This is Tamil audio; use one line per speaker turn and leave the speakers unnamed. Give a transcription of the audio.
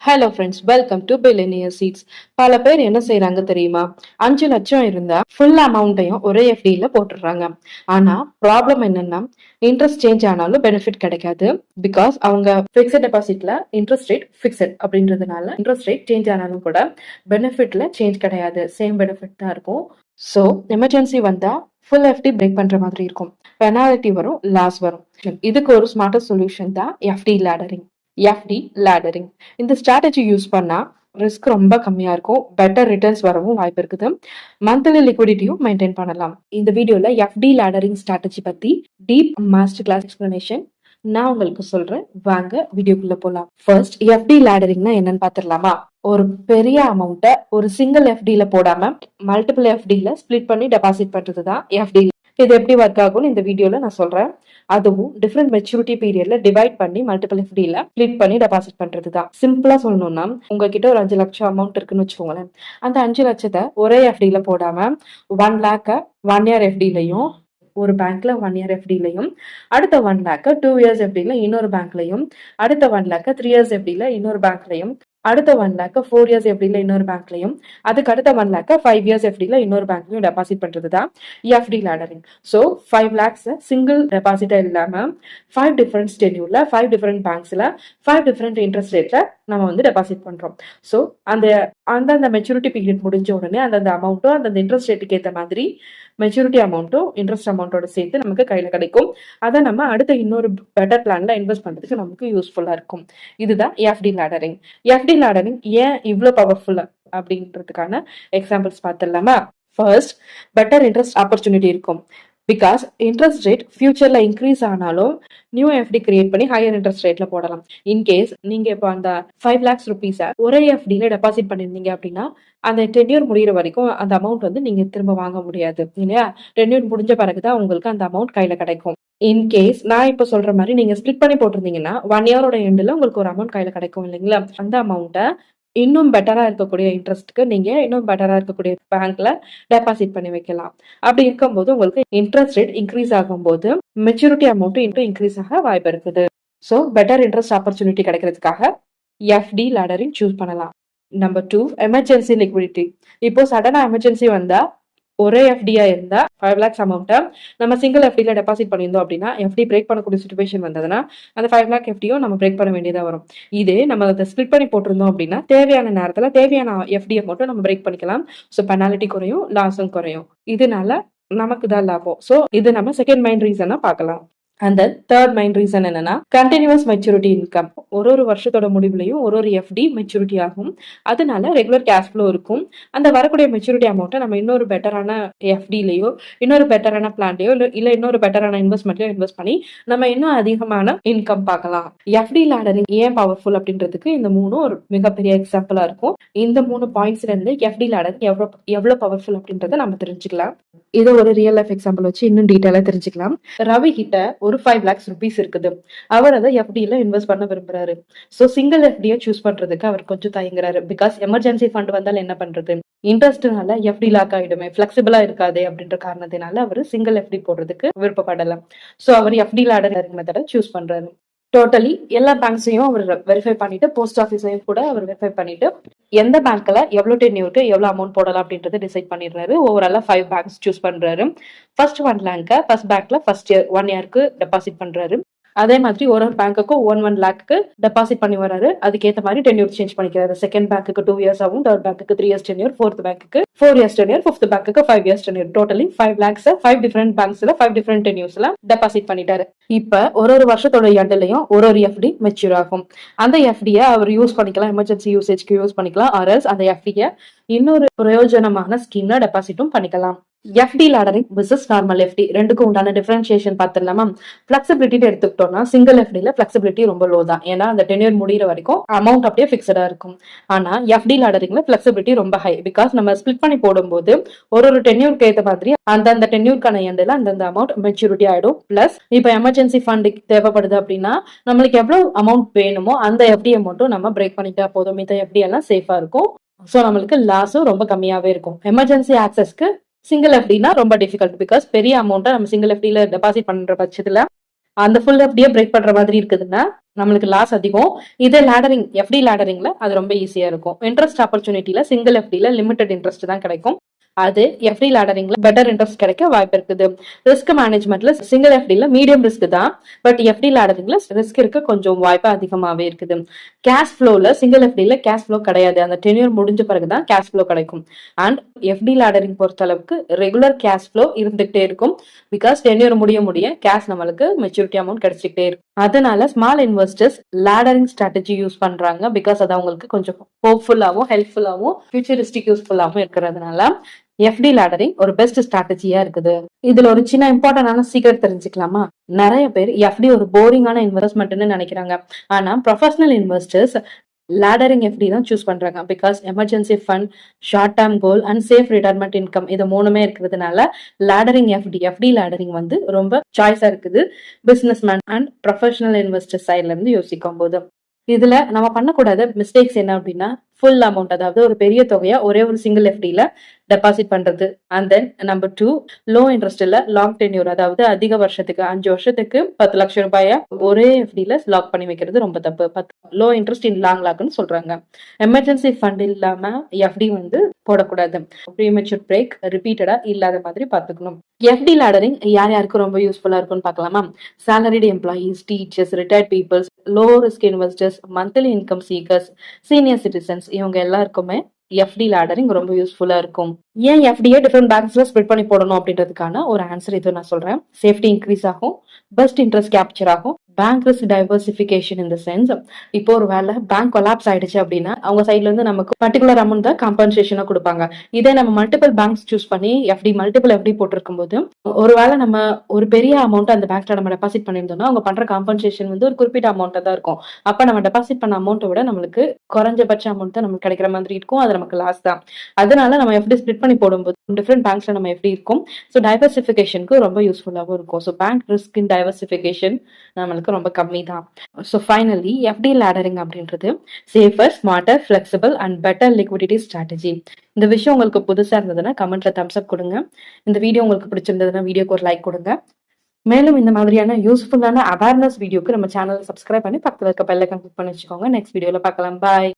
Hello friends, welcome to billionaire seeds. பல பேர் என்ன செய்யறாங்க தெரியுமா? 5 லட்சம் இருந்தா ஃபுல் அமௌண்ட்டையும் ஒரே எஃப்டில போட்டுடுறாங்க. ஆனா ப்ராப்ளம் என்னன்னா, இன்ட்ரெஸ்ட் சேஞ்ச் ஆனாலும் பெனிஃபிட் கிடைக்காது. பிகாஸ் அவங்க பிக்ஸட் டெபாசிட்ல இன்ட்ரெஸ்ட் ரேட் பிக்ஸட் அப்படின்றதுனால இன்ட்ரெஸ்ட் ரேட் சேஞ்ச் ஆனாலும் கூட பெனிஃபிட்ல சேஞ்ச் கிடையாது. சேம் பெனிஃபிட் தான் இருக்கும். ஸோ எமர்ஜென்சி வந்தா ஃபுல் எஃப்டி பிரேக் பண்ற மாதிரி இருக்கும். பெனாலிட்டி வரும், லாஸ் வரும். இதுக்கு ஒரு ஸ்மார்ட்டஸ்ட் சொல்யூஷன் தான் எஃப்டி லேடரிங். எஃப்டி லேடரிங் இந்த ஸ்ட்ராட்டஜி யூஸ் பண்ணா ரிஸ்க் ரொம்ப கம்மியா இருக்கும். பெட்டர் ரிட்டர்ன்ஸ் வரவும் வாய்ப்பு இருக்குது. மந்த்லி லிக்விடிட்டியும் மெயின்டைன் பண்ணலாம். இந்த வீடியோல எஃப்டி லேடரிங் ஸ்ட்ராட்டஜி பத்தி டீப் மாஸ்டர் கிளாஸ் எக்ஸ்பிளனேஷன் நான் உங்களுக்கு சொல்றேன். வாங்க வீடியோக்குள்ள போலாம். ஃபர்ஸ்ட் எஃப்டி லேடரிங்னா என்னன்னு பாத்துடலாமா? ஒரு பெரிய அமௌண்ட்டை ஒரு சிங்கிள் எஃப்டில போடாம மல்டிபிள் எஃப்டில ஸ்பிளிட் பண்ணி டெபாசிட் பண்றதுதான் எஃப்டி. இது எப்படி ஒர்க் ஆகும்னு இந்த வீடியோல நான் சொல்றேன். அதுவும் டிஃப்ரெண்ட் மெச்சூரிட்டி பீரியட்ல டிவைட் பண்ணி மல்டிபிள் எஃப்டில ஸ்பிளிட் பண்ணி டெபாசிட் பண்றதுதான். சிம்பிளா சொல்லணும்னா, உங்ககிட்ட ஒரு 5 லட்சம் அமௌண்ட் இருக்குன்னு வச்சுக்கோங்களேன். அந்த 5 லட்சத்தை ஒரே எஃப்டில போடாம 1 லேக்க 1 இயர் எஃப்டிலையும், ஒரு பேங்க்ல 1 இயர் எஃப்டிலையும், அடுத்த 1 லேக்க 2 இயர்ஸ் எஃப்டில இன்னொரு பேங்க்லையும், அடுத்த 1 லேக்க 3 இயர்ஸ் எஃப்டில இன்னொரு பேங்க்லையும், அடுத்த 1 லேக்க 4 இயர்ஸ் எஃப்டில இன்னொரு பேங்க்லையும், அதுக்கு அடுத்த 1 லேக்க 5 இயர்ஸ் எஃப்டில இன்னொரு பேங்க்லையும் டெபாசிட் பண்றது தான் FD laddering. So 5 lakhs single டெபாசிட்டா இல்லாம 5 டிஃபரெண்ட் ஸ்டெடியூல்ல 5 டிஃபரெண்ட் பேங்க்ஸ்ல 5 டிஃபரெண்ட் இன்ட்ரெஸ்ட் ரேட்ல நம்ம வந்து டெபாசிட் பண்றோம். ஸோ அந்தந்த மெச்சூரிட்டி பீரியட் முடிஞ்ச உடனே அந்தந்த அமௌண்ட்டும் அந்தந்த இன்ட்ரெஸ்ட் ரேட்டுக்கு ஏற்ற மாதிரி மெச்சூரிட்டி அமௌண்ட்டும் இன்ட்ரெஸ்ட் அமௌண்ட்டோட சேர்த்து நமக்கு கையில கிடைக்கும். அதை நம்ம அடுத்த இன்னொரு பெட்டர் பிளான்ல இன்வெஸ்ட் பண்றதுக்கு நமக்கு யூஸ்ஃபுல்லா இருக்கும். இதுதான் எஃப்டி லேடரிங். எஃப்டி லேடரிங் ஏன் இவ்வளோ பவர்ஃபுல் அப்படின்றதுக்கான எக்ஸாம்பிள்ஸ் பார்த்துடலாமா? ஃபர்ஸ்ட், பெட்டர் இன்ட்ரெஸ்ட் ஆப்பர்ச்சுனிட்டி இருக்கும். பிகாஸ் இன்ட்ரெஸ்ட் ரேட் ஃபியூச்சர்ல இன்க்ரீஸ் ஆனாலும் நியூ எஃப்டி கிரியேட் பண்ணி ஹையர் இன்ட்ரெஸ்ட் ரேட்ல போடலாம். இன்கேஸ் நீங்க இப்போ அந்த 5 lakhs rupees ஒரே எஃப்டில டெபாசிட் பண்ணிருந்தீங்க அப்படின்னா அந்த டென்யூர் முடிகிற வரைக்கும் அந்த அமௌண்ட் வந்து நீங்க திரும்ப வாங்க முடியாது இல்லையா? டென்யூர் முடிஞ்ச பிறகுதான் உங்களுக்கு அந்த அமௌண்ட் கையில கிடைக்கும். இன்கேஸ் நான் இப்ப சொல்ற மாதிரி நீங்க ஸ்பிளிட் பண்ணி போட்டிருந்தீங்கன்னா 1 இயரோட எண்ட்ல உங்களுக்கு ஒரு அமௌண்ட் கையில கிடைக்கும் இல்லைங்களா? அந்த அமௌண்ட்டை இன்னும் பெட்டரா இருக்கக்கூடிய இன்ட்ரெஸ்ட்க்கு நீங்க இன்னும் பெட்டரா இருக்கக்கூடிய பேங்க்ல டெபாசிட் பண்ணி வைக்கலாம். அப்படி இருக்கும்போது உங்களுக்கு இன்ட்ரெஸ்ட் ரேட் இன்க்ரீஸ் ஆகும்போது மெச்சூரிட்டி அமௌண்ட் இன்னும் இன்க்ரீஸ் ஆக வாய்ப்பு இருக்குது. ஸோ பெட்டர் இன்ட்ரெஸ்ட் ஆப்பர்ச்சுனிட்டி கிடைக்கிறதுக்காக எஃப்டி லேடரிங் சூஸ் பண்ணலாம். Number 2, emergency liquidity. இப்போ சடனா எமர்ஜென்சி வந்தா ஒரே எஃப்டியா இருந்தா 5 lakhs அமௌண்ட்டை நம்ம சிங்கிள் எஃப்டில டெபாசிட் பண்ணியிருந்தோம் அப்படின்னா எஃப்டி பிரேக் பண்ணக்கூடிய சுச்சுவேஷன் வந்ததுன்னா அந்த 5 lakh எஃப்டியும் நம்ம பிரேக் பண்ண வேண்டியதா வரும். இதே நம்ம அதை ஸ்பிளிட் பண்ணி போட்டிருந்தோம் அப்படின்னா தேவையான நேரத்துல தேவையான எஃப்டியை மட்டும் நம்ம பிரேக் பண்ணிக்கலாம். ஸோ பெனாலிட்டி குறையும், லாஸும் குறையும். இதனால நமக்கு தான் லாபம். ஸோ இது நம்ம செகண்ட் மெயின் ரீசனா பார்க்கலாம். அந்த தேர்ட் மெயின் ரீசன் என்னன்னா, கண்டினியூஸ் மெச்சூரிட்டி இன்கம். ஒரு வருஷத்தோட முடிவுலையும் ஒரு எஃப்டி மெச்சூரிட்டி ஆகும். அதனால ரெகுலர் கேஷ் ஃப்ளோ இருக்கும். அந்த வரக்கூடிய மெச்சூரிட்டி அமௌண்ட்டை நம்ம இன்னொரு பெட்டரான எஃப்டிலையோ இன்னொரு பெட்டரான பிளான்லையோ இல்ல இன்னொரு பெட்டரான இன்வெஸ்ட்மெண்ட்லயோ இன்வெஸ்ட் பண்ணி நம்ம இன்னும் அதிகமான இன்கம் பார்க்கலாம். எஃப்டி லேடரிங் ஏன் பவர்ஃபுல் அப்படின்றதுக்கு இந்த 3 ஒரு மிகப்பெரிய எக்ஸாம்பிளா இருக்கும். இந்த 3 பாயிண்ட்ஸ்ல இருந்து எஃப்டி லேடரிங் எவ்வளவு பவர்ஃபுல் அப்படின்றத நம்ம தெரிஞ்சுக்கலாம். இதை ஒரு ரியல் லைஃப் எக்ஸாம்பிள் வச்சு இன்னும் டீட்டெயிலா தெரிஞ்சுக்கலாம். ரவி கிட்ட ஒரு 5 lakhs rupees இருக்குது. அவர் அதை எஃப்டில இன்வெஸ்ட் பண்ண விரும்புறாரு. ஸோ சிங்கிள் எஃப்டியை சூஸ் பண்றதுக்கு அவர் கொஞ்சம் தயங்குறாரு. பிகாஸ் எமர்ஜென்சி ஃபண்ட் வந்தால் என்ன பண்றது, இன்ட்ரெஸ்ட்னால எஃப்டி லாக் ஆயிடுமே, பிளெக்சிபிளா இருக்காதே அப்படின்ற காரணத்தினால அவர் சிங்கிள் எஃப்டி போடுறதுக்கு விருப்பப்படலாம். ஸோ அவர் எஃப்டி லேடரிங் மெத்தடை சூஸ் பண்றாரு. டோட்டலி எல்லா பேங்க்ஸையும் அவர் வெரிஃபை பண்ணிட்டு, போஸ்ட் ஆஃபீஸையும் கூட அவர் வெரிஃபை பண்ணிட்டு எந்த பேங்க்ல எவ்வளவு டென்யூருக்கு எவ்வளவு அமௌண்ட் போடலாம் அப்படின்றத டிசைட் பண்ணிடுறாரு. ஓவராலா 5 பேங்க்ஸ் சூஸ் பண்றாரு. ஃபர்ஸ்ட் 1 lakh ஃபர்ஸ்ட் பேங்க்ல ஃபர்ஸ்ட் இயர் 1 இயருக்கு டெபாசிட் பண்றாரு. அதே மாதிரி ஒரு பேங்க்குக்கும் 1 lakhக்கு டெபாசிட் பண்ணி வராரு. அதுக்கேற்ற மாதிரி டென்யூர் சேஞ்ச் பண்ணிக்கிறாரு. செகண்ட் பேங்க்குக்கு 2 இயர்ஸ் ஆகும், தேர்ட் பேங்க்குக்கு 3 இயர்ஸ் டென்யூர், ஃபோர்த் பேங்க்குக்கு 4 இயர்ஸ் டென்யூர், ஃபிஃப்த் பேங்க்குக்கு 5 years tenure. Totally 5 lakhs 5 different பேங்க்ஸ்ல 5 டிஃபரெண்ட் டென்யூர்ஸ்ல டெபாசிட் பண்ணிட்டாரு. இப்ப ஒரு வருஷத்தோட எண்ட்லயும் ஒரு எஃப்டி மெச்சூர் ஆகும். அந்த எஃப்டியை அவர் யூஸ் பண்ணிக்கலாம், எமர்ஜென்சி யூசேஜ்க்கு யூஸ் பண்ணிக்கலாம். ஆர்எல்ஸ் அந்த எஃப்டியை இன்னொரு பிரயோஜனமான ஸ்கீம்ல டெபாசிட்டும் பண்ணிக்கலாம். FD laddering versus normal FD ரெண்டுக்கும் உண்டான டிஃபரன்ஷியேஷன் பார்த்துடலாமா? பிளெக்சிபிலிட்டி எடுத்துக்கிட்டோம்னா சிங்கிள் எஃப்டில பிளெக்சிபிலிட்டி ரொம்ப லோ தான். ஏன்னா அந்த டென்யூர் முடிகிற வரைக்கும் அமௌண்ட் அப்படியே பிக்சடா இருக்கும். ஆனா எஃப்டி லேடரிங்ல பிளெக்சிபிலிட்டி ரொம்ப ஹை. பிகாஸ் நம்ம ஸ்பிளிட் பண்ணி போடும்போது ஒரு டென்யூருக்கு ஏற்ற மாதிரி அந்த டென்யூருக்கான எண்டில் அந்த அமௌண்ட் மெச்சூரிட்டி ஆயிடும். பிளஸ் இப்போ எமர்ஜென்சி ஃபண்ட் தேவைப்படுது அப்படின்னா நம்மளுக்கு எவ்வளவு அமௌண்ட் வேணுமோ அந்த எஃப்டியை மட்டும் நம்ம பிரேக் பண்ணிட்டா போதும். இந்த எஃப்டி எல்லாம் சேஃபா இருக்கும். ஸோ நம்மளுக்கு லாஸும் ரொம்ப கம்மியாவே இருக்கும். எமர்ஜென்சி ஆக்சஸ்க்கு சிங்கிள் எஃப்டினா ரொம்ப டிஃபிகல்ட். பிகாஸ் பெரிய அமௌண்ட்டை நம்ம சிங்கிள் எஃப்டில டெபாசிட் பண்ற பட்சத்துல அந்த ஃபுல் எஃப்டியை பிரேக் பண்ற மாதிரி இருக்குதுன்னா நம்மளுக்கு லாஸ் அதிகம். இதே லேடரிங் எஃப்டி லேடரிங்ல அது ரொம்ப ஈஸியா இருக்கும். இன்ட்ரெஸ்ட் ஆப்பர்ச்சுனிட்டில சிங்கிள் எஃப்டில லிமிடெட் இன்ட்ரெஸ்ட் தான் கிடைக்கும். அது எஃப்டி லேடரிங்ல பெட்டர் இன்ட்ரெஸ்ட் கிடைக்க வாய்ப்பு இருக்குது. ரிஸ்க் மேனேஜ்மெண்ட்ல சிங்கிள் எஃப்டில மீடியம் ரிஸ்க் தான், பட் எஃப்டி லேடரிங்ல ரிஸ்க் இருக்க கொஞ்சம் வாய்ப்பு அதிகமாவே இருக்குது. கேஷ் ஃப்ளோல சிங்கிள் எஃப்டில கேஷ் ஃப்ளோ கிடையாது. அந்த டென்யூர் முடிஞ்ச பிறகுதான் கேஷ் ஃப்ளோ கிடைக்கும். அண்ட் எஃப்டி லேடரிங் பொறுத்த அளவுக்கு ரெகுலர் கேஷ் ஃப்ளோ இருந்துகிட்டே இருக்கும். பிகாஸ் டென்யூர் முடிய கேஷ் நம்மளுக்கு மெச்சூரிட்டி அமௌண்ட் கிடைச்சிக்கிட்டே இருக்கும். அதனால small investors laddering strategy use பண்றாங்க. பிகாஸ் அது அவங்களுக்கு கொஞ்சம் ஹோப்ஃபுல்லாவும் ஹெல்ப்ஃபுல்லாவும் ஃபியூச்சரிஸ்டிக் யூஸ்ஃபுல்லாவும் இருக்கிறதுனால எஃப்டி லேடரிங் ஒரு பெஸ்ட் ஸ்ட்ராட்டஜியா இருக்குது. இதுல ஒரு சின்ன இம்பார்ட்டன்டான சீக்ரெட் தெரிஞ்சுக்கலாமா? நிறைய பேர் எஃப்டி ஒரு போரிங்கான இன்வெஸ்ட்மெண்ட்னு நினைக்கிறாங்க. ஆனா ப்ரொஃபஷனல் இன்வெஸ்டர்ஸ் லேடரிங் எஃப்டி தான் சூஸ் பண்றாங்க. Because emergency fund, short term goal and safe retirement income இது மூணுமே இருக்கிறதுனால லேடரிங் எஃப்டி லேடரிங் வந்து ரொம்ப சாய்ஸா இருக்குது business man and professional investor சைட்ல இருந்து யோசிக்கும் போது. இதுல நம்ம பண்ணக்கூடாத மிஸ்டேக்ஸ் என்ன அப்படின்னா, ஃபுல் அமௌண்ட், அதாவது ஒரு பெரிய தொகையா ஒரே ஒரு சிங்கிள் எஃப்டில டெபாசிட் பண்றது. அண்ட் தென் நம்பர் 2, லோ இன்ட்ரெஸ்ட்ல லாங் டென்யூர், அதாவது அதிக வருஷத்துக்கு 5 வருஷத்துக்கு 10 லட்சம் ரூபாய ஒரே எஃப்டில லாக் பண்ணி வைக்கிறது ரொம்ப தப்பு. லோ இன்ட்ரெஸ்ட் இன் லாங் லாக்னு சொல்றாங்க. எமர்ஜென்சி ஃபண்ட் இல்லாம எஃப்டி வந்து போடக்கூடாது. ப்ரீமெச்சூர் பிரேக் ரிப்பீட்டடா இல்லாத மாதிரி பாத்துக்கணும். எஃப்டி லேடரிங் யார் யாருக்கு ரொம்ப யூஸ்ஃபுல்லா இருக்கும்னு பார்க்கலாமா? Salaried employees, teachers, retired peoples, low risk investors, monthly income seekers, senior citizens இவங்க எல்லாருக்குமே எஃப்டி லேடரிங் ரொம்ப யூஸ்ஃபுல்லா இருக்கும். ஏன் எஃப்டியை டிஃபரெண்ட் பேங்க்ஸ்ல ஸ்ப்ளிட் பண்ணி போடணும் அப்படின்றதுக்கான ஒரு ஆன்சர் இது நான் சொல்றேன். சேஃப்டி இன்க்ரீஸ் ஆகும், பெஸ்ட் இன்ட்ரெஸ்ட் கேப்சர் ஆகும், bank risk diversification in the sense, இப்போ ஒரு வேலை பேங்க் கொலாப்ஸ் ஆயிடுச்சு அப்படின்னா அவங்க சைட்ல இருந்து நமக்கு பர்டிகுலர் அமௌண்ட் தான் காம்பன்சேஷனா கொடுப்பாங்க. இதே நம்ம மல்டிபிள் பேங்க்ஸ் சூஸ் பண்ணி மல்டிபிள் எஃப்டி போட்டிருக்கும் போது ஒருவேளை நம்ம ஒரு பெரிய அமௌண்ட் அந்த பேங்க்ல நம்ம டெபாசிட் பண்ணியிருந்தோம்னா அவங்க பண்ற காம்பன்சேஷன் வந்து ஒரு குறிப்பிட்ட அமௌண்ட் தான் இருக்கும். அப்ப நம்ம டெபாசிட் பண்ண அமௌண்ட்டை விட நம்மளுக்கு குறைஞ்சபட்ச அமௌண்ட் தான் நமக்கு கிடைக்கிற மாதிரி இருக்கும். அது நமக்கு லாஸ் தான். அதனால நம்ம எஃப்டி ஸ்பிளிட் பண்ணி போடும்போது டிஃப்ரெண்ட் பேங்க்ஸ்ல நம்ம எஃப்டி இருக்கும். ஸோ டைவர்சிஃபிகேஷனுக்கு ரொம்ப யூஸ்ஃபுல்லாகவும் இருக்கும். So bank risk in diversification நம்மளுக்கு ரொம்ப கம்மி தான். ஸோ ஃபைனலி எஃப்டி லேடரிங் அப்படின்றது safer, smarter, flexible and better liquidity strategy. இந்த விஷயம் உங்களுக்கு புதுசா இருந்ததுன்னா கமெண்ட்ல தம்ஸ் அப் கொடுங்க. இந்த வீடியோ உங்களுக்கு பிடிச்சிருந்ததுன்னா வீடியோக்கு ஒரு லைக் கொடுங்க. மேலும் இந்த மாதிரியான யூஸ்ஃபுல்லான அவேர்னஸ் வீடியோக்கு நம்ம சேனலை சப்ஸ்கிரைப் பண்ணி பக்கத்தில் இருக்க பெல் ஐகான் கிளிக் பண்ணி வச்சுக்கோங்க. நெக்ஸ்ட் வீடியோல பார்க்கலாம். பாய்.